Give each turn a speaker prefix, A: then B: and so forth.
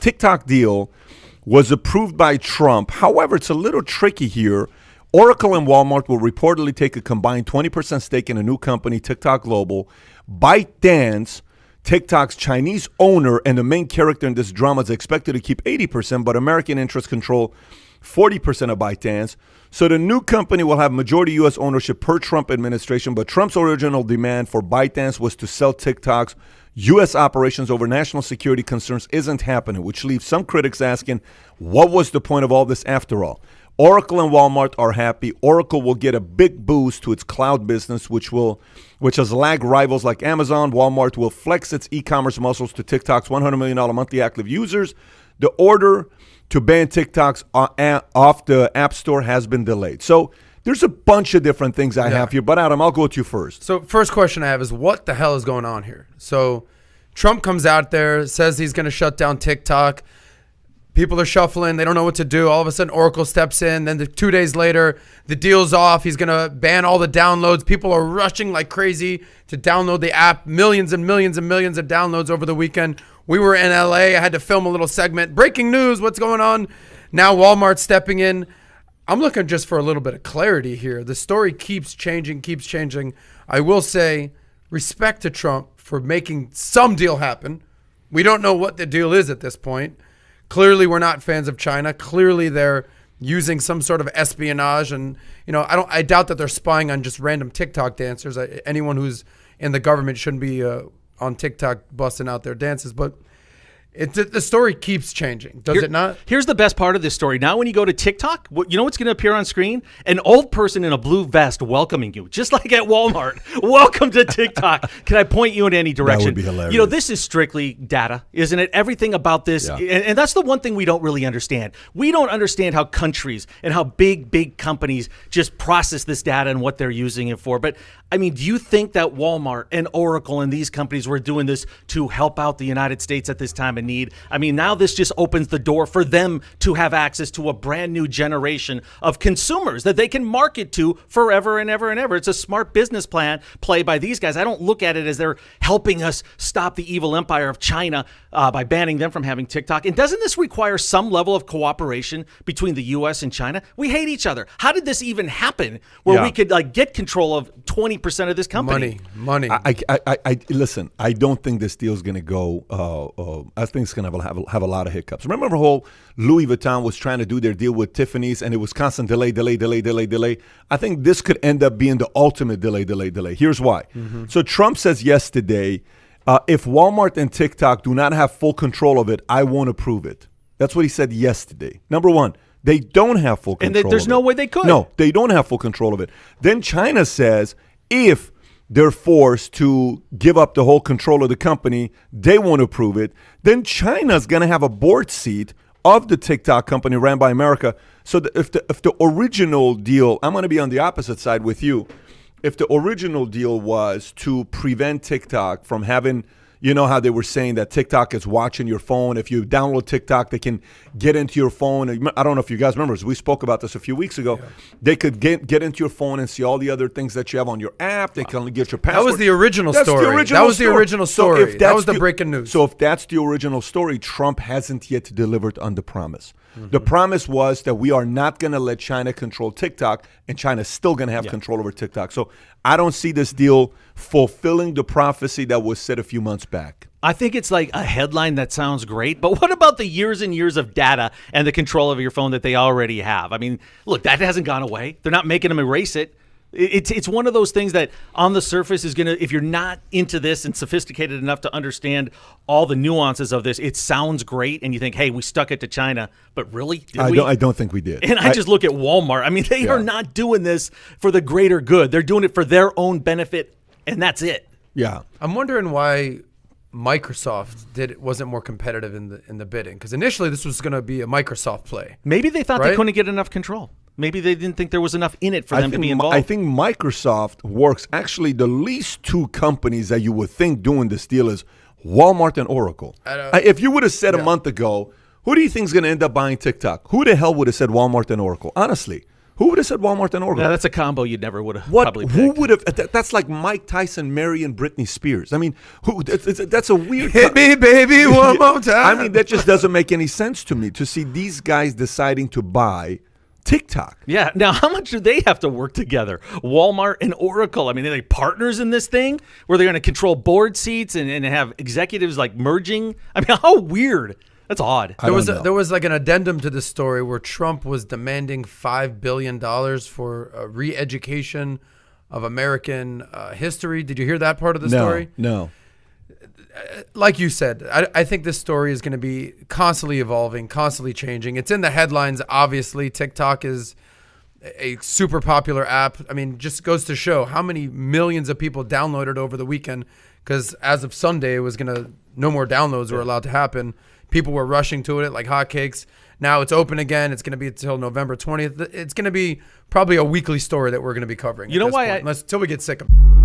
A: TikTok deal was approved by Trump. However, it's a little tricky here. Oracle and Walmart will reportedly take a combined 20% stake in a new company, TikTok Global. ByteDance, TikTok's Chinese owner and the main character in this drama, is expected to keep 80%, but American interests control 40% of ByteDance. So the new company will have majority U.S. ownership per Trump administration, but Trump's original demand for ByteDance was to sell TikTok's U.S. operations over national security concerns isn't happening, which leaves some critics asking, what was the point of all this after all? Oracle and Walmart are happy. Oracle will get a big boost to its cloud business, which has lagged rivals like Amazon. Walmart will flex its e-commerce muscles to TikTok's $100 million monthly active users. The order to ban TikToks off the App Store has been delayed. So there's a bunch of different things I have here. But Adam, I'll go to you first.
B: So first question I have is, what the hell is going on here? So Trump comes out there, says he's going to shut down TikTok. People are shuffling. They don't know what to do. All of a sudden, Oracle steps in. Then 2 days later, the deal's off. He's going to ban all the downloads. People are rushing like crazy to download the app. Millions and millions and millions of downloads over the weekend. We were in LA. I had to film a little segment. Breaking news. What's going on? Now Walmart stepping in. I'm looking just for a little bit of clarity here. The story keeps changing, keeps changing. I will say respect to Trump for making some deal happen. We don't know what the deal is at this point. Clearly, we're not fans of China. Clearly, they're using some sort of espionage, and I doubt that they're spying on just random TikTok dancers. Anyone who's in the government shouldn't be on TikTok busting out their dances, but the story keeps changing, does it not?
C: Here's the best part of this story. Now when you go to TikTok, you know what's going to appear on screen? An old person in a blue vest welcoming you, just like at Walmart. Welcome to TikTok. Can I point you in any direction?
A: That would be hilarious.
C: This is strictly data, isn't it? Everything about this, and that's the one thing we don't really understand. We don't understand how countries and how big companies just process this data and what they're using it for. But I mean, do you think that Walmart and Oracle and these companies were doing this to help out the United States at this time of need? I mean, now this just opens the door for them to have access to a brand new generation of consumers that they can market to forever and ever and ever. It's a smart business plan play by these guys. I don't look at it as they're helping us stop the evil empire of China by banning them from having TikTok. And doesn't this require some level of cooperation between the U.S. and China? We hate each other. How did this even happen where we could get control of 20% of this company?
B: Money.
A: I listen. I don't think this deal is going to go. I think it's going to have a lot of hiccups. Remember the whole Louis Vuitton was trying to do their deal with Tiffany's, and it was constant delay. I think this could end up being the ultimate delay. Here's why. So Trump says yesterday, if Walmart and TikTok do not have full control of it, I won't approve it. That's what he said yesterday. Number one, they don't have full control.
C: And there's no way they could.
A: No, they don't have full control of it. Then China says if they're forced to give up the whole control of the company, they won't approve it. Then China's going to have a board seat of the TikTok company ran by America. So if the original deal, I'm going to be on the opposite side with you. If the original deal was to prevent TikTok from having, you know how they were saying that TikTok is watching your phone. If you download TikTok, they can get into your phone. I don't know if you guys remember. We spoke about this a few weeks ago. Yeah. They could get into your phone and see all the other things that you have on your app. They can get your password.
B: That was the original story. That was the original story. That was the breaking news.
A: So if that's the original story, Trump hasn't yet delivered on the promise. The promise was that we are not going to let China control TikTok, and China's still going to have control over TikTok. So I don't see this deal fulfilling the prophecy that was said a few months back.
C: I think it's like a headline that sounds great, but what about the years and years of data and the control of your phone that they already have? I mean, look, that hasn't gone away. They're not making them erase it. It's one of those things that on the surface is going to, if you're not into this and sophisticated enough to understand all the nuances of this, it sounds great. And you think, hey, we stuck it to China. But really?
A: I don't think we did.
C: And I just look at Walmart. I mean, they are not doing this for the greater good. They're doing it for their own benefit, and that's it.
A: Yeah.
B: I'm wondering why Microsoft wasn't more competitive in the bidding, because initially this was going to be a Microsoft play.
C: Maybe they thought they couldn't get enough control. Maybe they didn't think there was enough in it for them to be involved.
A: I think Microsoft works. Actually, the least two companies that you would think doing this deal is Walmart and Oracle. If you would have said a month ago, who do you think is going to end up buying TikTok? Who the hell would have said Walmart and Oracle? Honestly, Who would have said Walmart and Oracle?
C: No, that's a combo you never would have
A: What?
C: probably
A: Who
C: picked.
A: would have? That's like Mike Tyson marrying Britney Spears. I mean, that's a weird.
B: Hit me, baby, one more time.
A: I mean, that just doesn't make any sense to me to see these guys deciding to buy TikTok.
C: Yeah. Now, how much do they have to work together? Walmart and Oracle. I mean, are they partners in this thing where they're going to control board seats and have executives like merging? I mean, how weird. That's odd.
B: There was like an addendum to this story where Trump was demanding $5 billion for re-education of American history. Did you hear that part of the story?
A: No.
B: Like you said, I think this story is going to be constantly evolving, constantly changing. It's in the headlines, obviously. TikTok is a super popular app. I mean, just goes to show how many millions of people downloaded over the weekend, because as of Sunday, it was going to, no more downloads were allowed to happen. People were rushing to it like hotcakes. Now it's open again. It's going to be until November 20th. It's going to be probably a weekly story that we're going to be covering.
C: You know why
B: until we get sick of it.